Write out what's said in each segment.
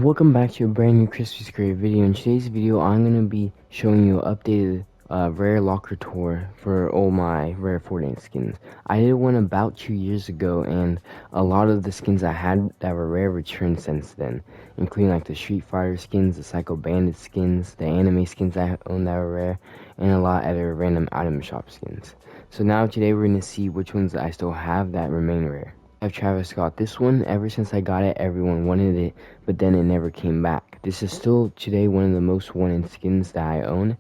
Welcome back to a brand new Crispy Square video. In today's video, I'm going to be showing you an updated rare locker tour for all my rare Fortnite skins. I did one about 2 years ago, and a lot of the skins I had that were rare returned since then, including like the Street Fighter skins, the Psycho Bandit skins, the anime skins I own that were rare, and a lot of other random item shop skins. So now today we're going to see which ones I still have that remain rare. I have Travis Scott. This one, ever since I got it, everyone wanted it, but then it never came back. This is still today one of the most wanted skins that I own.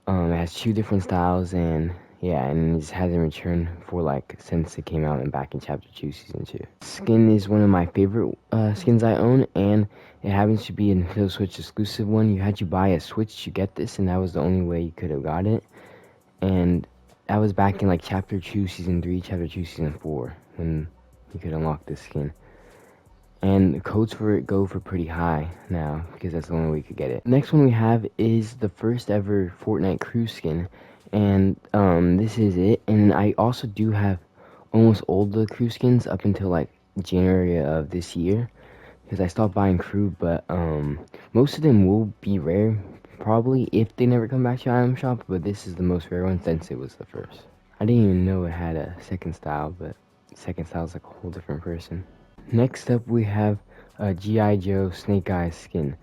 It has 2 different styles, and yeah, and it just hasn't returned for like since it came out and back in Chapter 2, Season 2. Skin is one of my favorite skins I own, and it happens to be a Nintendo Switch exclusive one. You had to buy a Switch to get this, and that was the only way you could have got it. And that was back in like Chapter 2, Season 3, Chapter 2, Season 4, when you could unlock this skin. And the codes for it go for pretty high now, because that's the only way you could get it. Next one we have is the first ever Fortnite crew skin, and this is it. And I also do have almost all the crew skins up until like January of this year, because I stopped buying crew, but most of them will be rare, probably, if they never come back to item shop, but this is the most rare one since it was the first. I didn't even know it had a second style, but second style is like a whole different person. Next up we have a G.I. Joe Snake Eyes skin.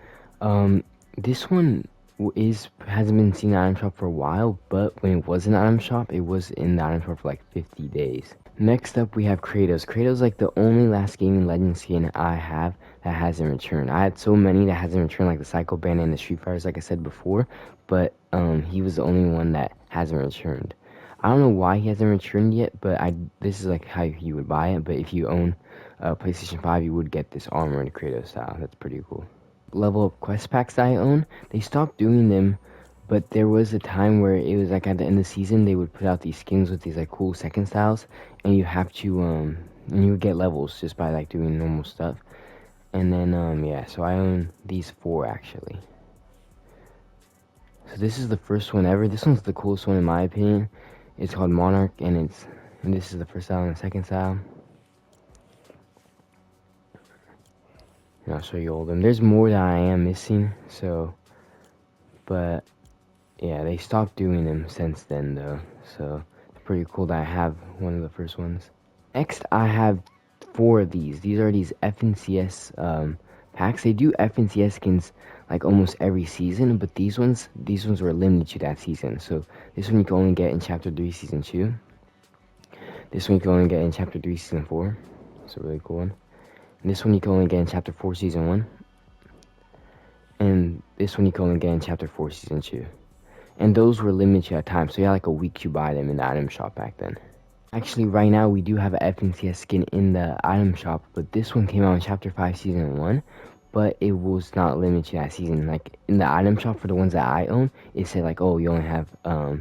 This one hasn't been seen in the item shop for a while, but when it was in the item shop, it was in the item shop for like 50 days. Next up we have Kratos. Kratos like the only last gaming legend skin I have that hasn't returned. I had so many that hasn't returned, like the Psycho Bandit and the Street Fighters, like I said before, but he was the only one that hasn't returned. I don't know why he hasn't returned yet, but this is like how you would buy it. But if you own PlayStation 5, you would get this armor in Kratos style. That's pretty cool. Level up quest packs that I own, they stopped doing them, but there was a time where it was like at the end of the season, they would put out these skins with these like cool second styles, and you have to and you would get levels just by like doing normal stuff. And then yeah, so I own these 4 actually. So this is the first one ever. This one's the coolest one in my opinion. It's called Monarch, and this is the first style and the second style. And I'll show you all of them. There's more that I am missing, so, but yeah, they stopped doing them since then though, so it's pretty cool that I have one of the first ones. Next, I have 4 of these. These are these FNCS packs. They do FNCS skins like almost every season, but these ones were limited to that season. So this one you can only get in Chapter 3, Season 2. This one you can only get in Chapter 3, Season 4. It's a really cool one. And this one you can only get in Chapter 4, Season 1. And this one you can only get in Chapter 4, Season 2. And those were limited at time, so you had like a week to buy them in the item shop back then. Actually, right now we do have an FNCS skin in the item shop, but this one came out in Chapter 5, Season 1. But it was not limited to that season. Like in the item shop for the ones that I own, it said like, oh, you only have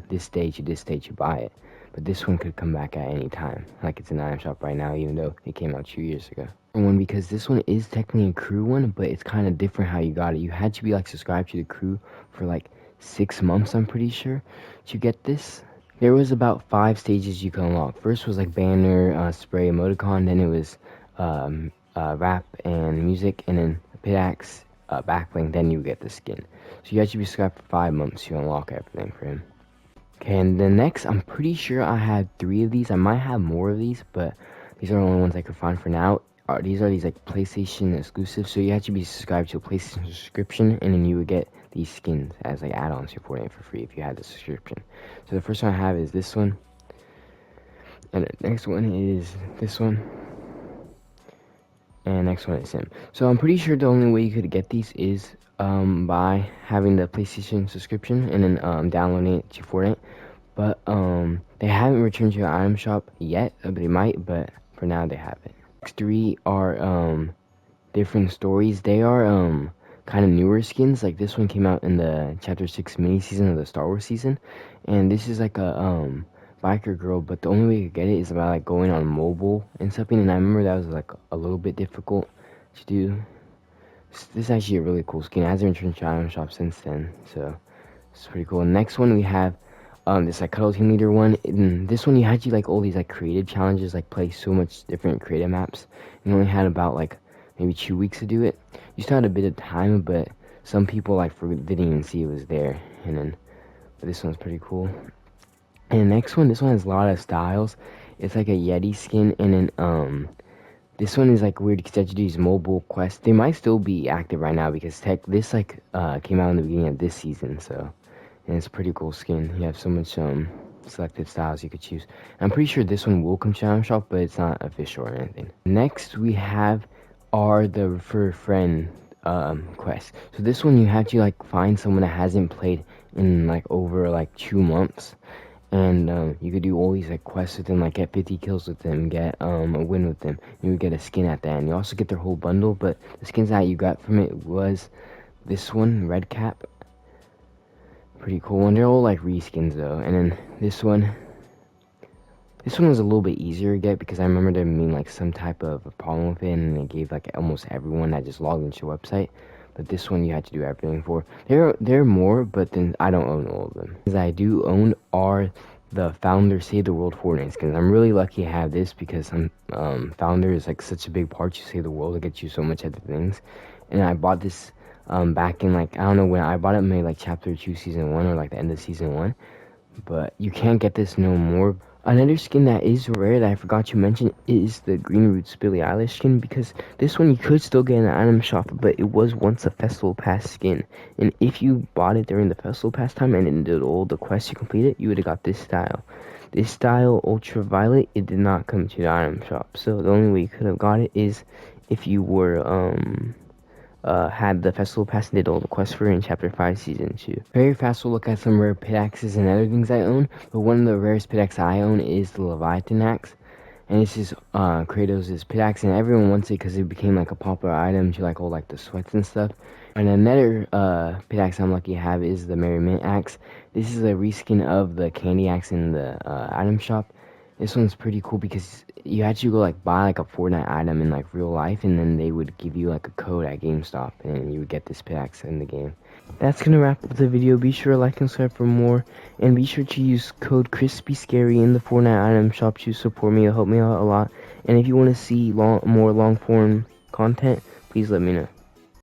this day to buy it. But this one could come back at any time. Like it's in the item shop right now, even though it came out 2 years ago. One, because this one is technically a crew one, but it's kind of different how you got it. You had to be like subscribed to the crew for like 6 months, I'm pretty sure, to get this. There was about 5 stages you could unlock. First was like banner, spray, emoticon. Then it was rap and music, and then pickaxe, backbling. Then you get the skin. So you had to be subscribed for 5 months to unlock everything for him. Okay, and the next, I'm pretty sure I had 3 of these. I might have more of these, but these are the only ones I could find for now. These are these like PlayStation exclusives, so you have to be subscribed to a PlayStation subscription, and then you would get these skins as like add-ons to Fortnite for free if you had the subscription. So the first one I have is this one, and the next one is this one, and the next one is him. So I'm pretty sure the only way you could get these is by having the PlayStation subscription and then downloading it to Fortnite. But they haven't returned to your item shop yet, but they might, but for now they haven't. Next 3 are different stories. They are kind of newer skins. Like this one came out in the Chapter 6 mini season of the Star Wars season, and this is like a biker girl, but the only way you could get it is by like going on mobile and something, and I remember that was like a little bit difficult to do. This is actually a really cool skin. It hasn't returned to item shop since then, so it's pretty cool. Next one we have this like Cuddle Team Leader one. In this one you had to like all these like creative challenges, like play so much different creative maps. You only had about like maybe 2 weeks to do it. You still had a bit of time, but some people like didn't even see it was there. And then, but this one's pretty cool. And the next one, this one has a lot of styles. It's like a Yeti skin, and then this one is like weird because you have to do these mobile quests. They might still be active right now because this like came out in the beginning of this season, so. And it's a pretty cool skin. You have so much selected styles you could choose. I'm pretty sure this one will come to Item Shop, but it's not official or anything. Next we have are the refer a friend quest. So this one you have to like find someone that hasn't played in like over like 2 months, and you could do all these like quests with them, like get 50 kills with them, get a win with them. You would get a skin at the end. You also get their whole bundle, but the skins that you got from it was this one, Red Cap. Pretty cool one. They're all like reskins though. And then this one was a little bit easier to get because I remember there being like some type of a problem with it, and they gave like almost everyone that just logged into your website. But this one you had to do everything for. There are more, but then I don't own all of them. As I do own are the Founder Save the World Fortnite skins. I'm really lucky to have this because Founder is like such a big part to save the world. It gets you so much other things. And I bought this back in like I don't know when I bought it, maybe like chapter 2 season 1 or like the end of season 1, but you can't get this no more. Another skin that is rare that I forgot to mention is the Green Roots Billie Eilish skin, because this one you could still get in the item shop, but it was once a Festival Pass skin, and if you bought it during the Festival Pass time and then did all the quests you completed, you would have got this style. This style, Ultraviolet, it did not come to the item shop, so the only way you could have got it is if you were had the Festival Pass and did all the quests for in Chapter 5 Season 2. Very fast we'll look at some rare pickaxes and other things I own, but one of the rarest pickaxes I own is the Leviathan axe. And this is Kratos' pickaxe, and everyone wants it because it became like a popular item to like all like the sweats and stuff. And another pickaxe I'm lucky to have is the Merriment axe. This is a reskin of the candy axe in the item shop. This one's pretty cool because you actually go like buy like a Fortnite item in like real life, and then they would give you like a code at GameStop, and you would get this pickaxe in the game. That's gonna wrap up the video. Be sure to like and subscribe for more, and be sure to use code CrispyScary in the Fortnite item shop to support me. It'll help me out a lot. And if you want to see more long form content, please let me know.